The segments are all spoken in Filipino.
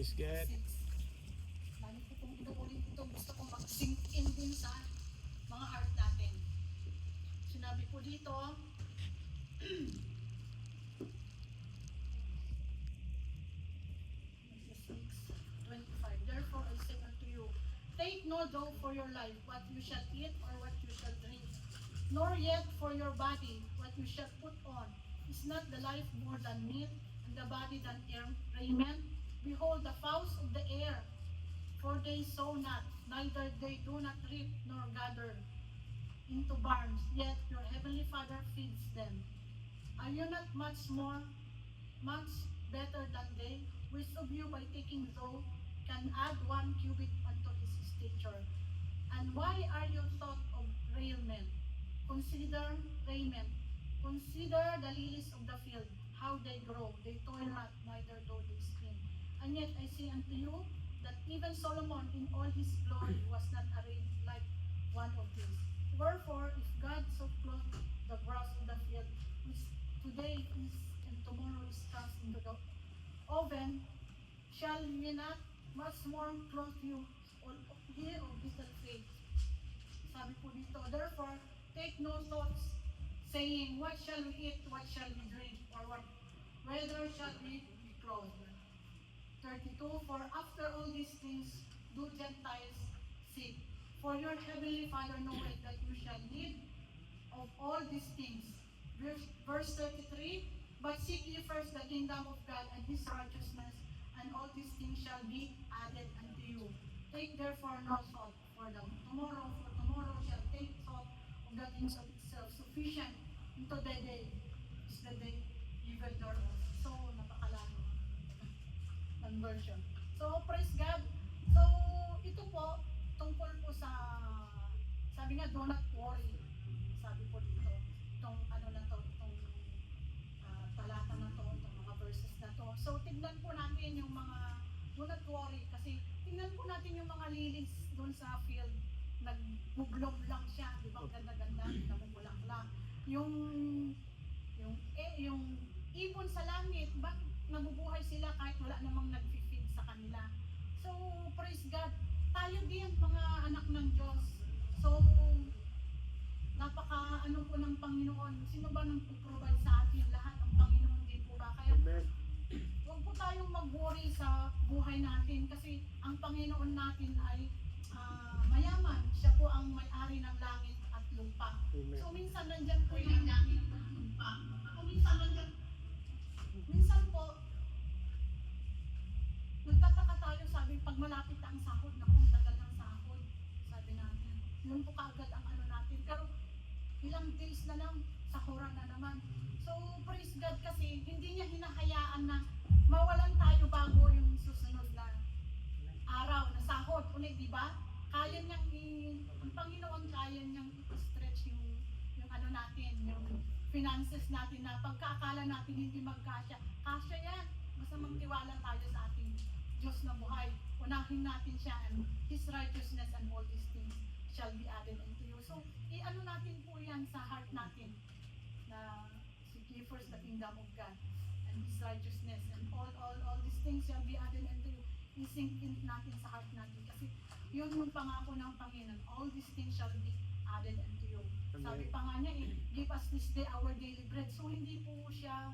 Praise God. Dami ko pong inuulit ito. Gusto kong mag-sink in din sa mga heart natin. Sinabi po dito, therefore I say unto you, take no thought for your life, what you shall eat or what you shall drink, nor yet for your body, what you shall put on. Is not the life more than meat, and the body than raiment? Behold the fowls of the air, for they sow not, neither they do not reap nor gather into barns, yet your heavenly Father feeds them. Are you not much better than they? Which of you by taking thought can add 1 cubit unto his stature? And why are you thought of raiment? Consider raiment. Consider the lilies of the field, how they grow. They toil not, neither do they spin. And yet I say unto you, that even Solomon in all his glory was not arrayed like one of these. Wherefore, if God so clothed the grass of the field, which today is and tomorrow is cast into the oven, shall he not much more clothe you, all ye of little faith? Sabi po dito, therefore, take no thoughts, saying, what shall we eat, what shall we drink, or whether shall we be clothed? 32, for after all these things do Gentiles seek. For your heavenly Father knoweth that you shall need of all these things. Verse 33, but seek ye first the kingdom of God and his righteousness, and all these things shall be added unto you. Take therefore no thought for tomorrow shall take thought of the things of itself. Sufficient unto the day is the day evil thereof. So, napakalaki conversion. So, praise God. So, ito po, tungkol po sa, sabi nga, do not worry. Sabi po dito, itong ano na to, itong talata na to, itong mga verses na to. So, tignan po natin yung mga, do not worry, kasi tignan po natin yung mga lilies doon sa field. Nagbublog lang siya, di ba? Ganda-ganda, namumulak lang. Yung ibon sa langit, bakit nabubuhay sila kahit wala namang nag-feed sa kanila? So, praise God. Tayo din, mga anak ng Diyos. So, napaka ano po ng Panginoon. Sino ba nang puprovide sa atin? Lahat ang Panginoon din po ba? Kaya, huwag po tayong mag-worry sa buhay natin kasi ang Panginoon natin ay mayaman. Siya po ang may-ari ng langit at lupa. Amen. So, minsan nandyan po yung langit at lupa. Minsan po, nagtataka tayo, sabi, pag malapit na ang sahod, naku, tagal ng sahod, sabi natin. Yun po kaagad ang ano natin. Pero, ilang days na lang, sahuran na naman. So, praise God kasi, hindi niya hinahayaan na mawalan tayo bago yung susunod na araw na sahod. Ulit, di ba? Kaya niyang, ang Panginoon, kaya niyang stretch yung ano natin, yung finances natin na pagkaakala natin hindi magkasya. Kasya yan. Basta magtiwala tayo sa ating Diyos na buhay. Unahin natin siya and His righteousness and all these things shall be added unto you. So, i-ano natin po yan sa heart natin na seek ye first the kingdom of God and His righteousness and all these things shall be added unto you. I-sink in natin sa heart natin kasi yun yung pangako ng Panginoon. All these things shall be added unto you. Sabi pa nga niya, give us this day our daily bread. So, hindi po siya,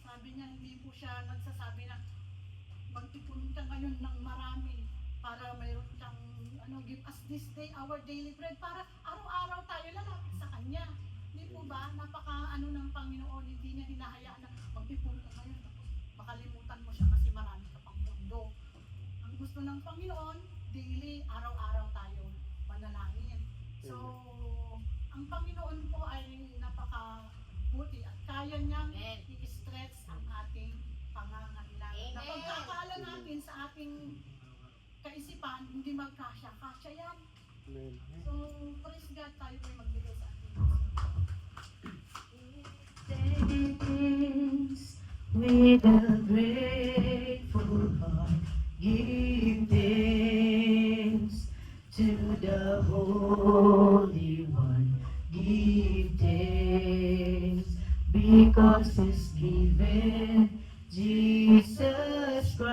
sabi niya, hindi po siya nagsasabi na magtipon ka ngayon ng marami para mayroon kang, give us this day our daily bread para araw-araw tayo lalapit sa Kanya. Hindi po ba? Napaka ng Panginoon, hindi niya hinahayaan na magtipon ka ngayon tapos makalimutan mo siya kasi marami ka pang mundo. Ang gusto ng Panginoon, daily, araw-araw tayo manalangin. So, ang Panginoon po ay napakabuti at kaya niyang i-stretch ang ating pangangailangan. Na pagkakala natin sa ating kaisipan, hindi magkasya-kasya yan. Amen. So, praise God, tayo ay magbigay sa ating Thanks with a grateful heart, give thanks to the Holy One, give thanks because He's given Jesus Christ,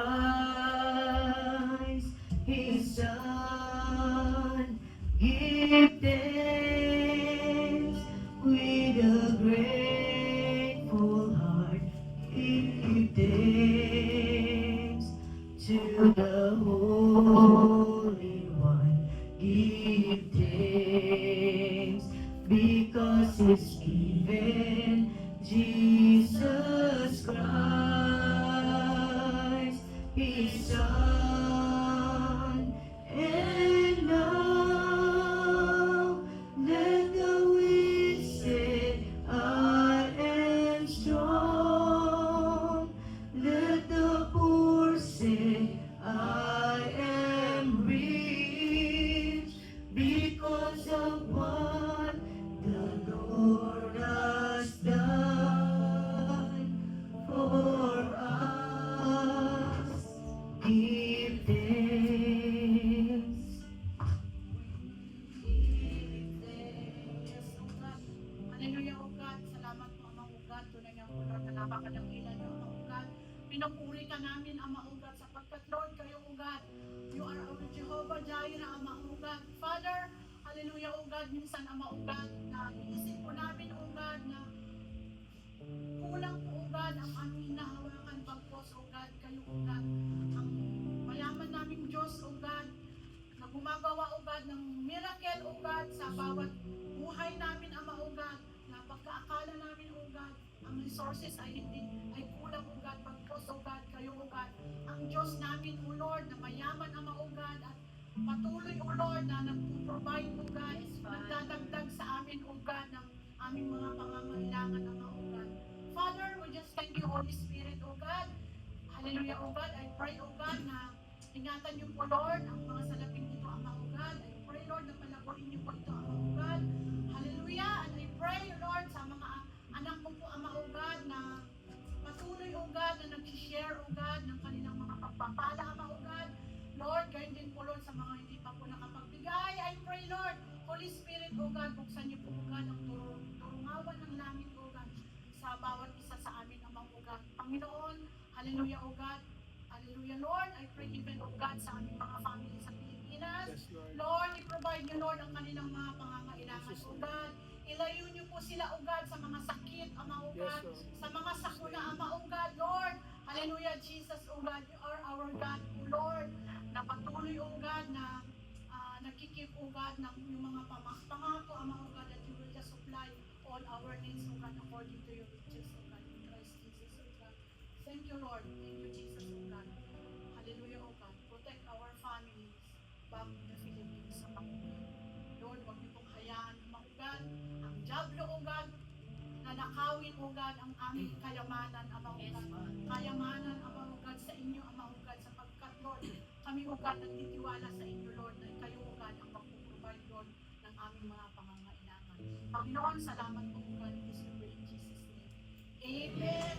His Son. Give thanks with a grateful heart. Give thanks to the Holy One. Give thanks because He's given Jesus Christ, His Son. And now let the weak say, I am strong. Let the poor say, I am rich because of what the Lord has done for us. Give thanks. Yes, O God. Hallelujah, O God. Salamat po, Ama, O God. Tunay nga po, Lord, na napakadakilan niyo, Ama, O God. Pinupuri ka namin, Ama, O God, sapagkat, Lord, kayo, O God. You are our Jehovah Jireh, Ama, O God. Father, hallelujah, O God. Minsan, Ama, O God, na iisip po namin, O God, na kulang po, O God, ang aming hinahawakan pagpos, O God, kayo, O God. Ang mayaman naming Diyos, O God, na gumagawa, O God, ng miracle, O God, sa bawat buhay namin, Ama, O God, na pagkaakala namin, O God, ang resources ay kulang, O God, pagpos, O God, kayo, O God, ang Diyos namin, O Lord, na mayaman, Ama, O God, at patuloy, O Lord, na nagpo-provide, O God, nagdadagdag sa amin, O God, ng aming mga pangangailangan, Ama, O God. Father, we just thank you, Holy Spirit, O God. Hallelujah, O God. I pray, O God, na ingatan niyo po, Lord, ang mga salaping ito, Ama, O God. I pray, Lord, na palaguin niyo po ito, Ama, O God. Hallelujah. And I pray, Lord, sa mga anak ko po, Ama, O God, na patuloy, O God, na nag-share, O God, ng kanilang mga pagpapala, Ama, O God. Lord, gayon din po, Lord, sa mga hindi pa po nakapagbigay. I pray, Lord, Holy Spirit, O God, buksan niyo po, O God, ang turungawan ng langit, O God, sa bawat isa sa amin, Amang, O God. Panginoon, hallelujah, O God. Hallelujah, Lord. I pray even, O God, sa aming mga family sa Pilipinas. Yes, Lord. Lord, i-provide niyo, Lord, ang kanilang mga pangangailangan, O God. Ilayo niyo po sila, O God, sa mga sakit, Ama, O Yes, God. Lord. Sa mga sakuna, Ama, O God, Lord. Hallelujah, Jesus, O God. You are our God, O Lord. Na patuloy, O God, na nagkikip, O God, ng yung mga pangako, Ama, O God, that you will just supply all our needs, O God, according to your riches, O God, in Christ Jesus, O God. Thank you, Lord. Thank you, Jesus, O God. Hallelujah, O God. Protect our families back in the Philippines, Ama, O God. Lord, huwag niyo pong hayaan, Ama, O God, ang diablo, O God, na nakawin, O God, ang aming kayamanan, Ama, O God. Kayamanan, Ama, O God, sa inyo, Ama, O God, sapagkat, Lord, kami, O God, nagtitiwala sa inyo, Lord, na kayo, O God, ang magpuprovide, Lord, ng aming mga pangangailangan. Panginoon, salamat po, O God, in this way, in Jesus' name. Amen.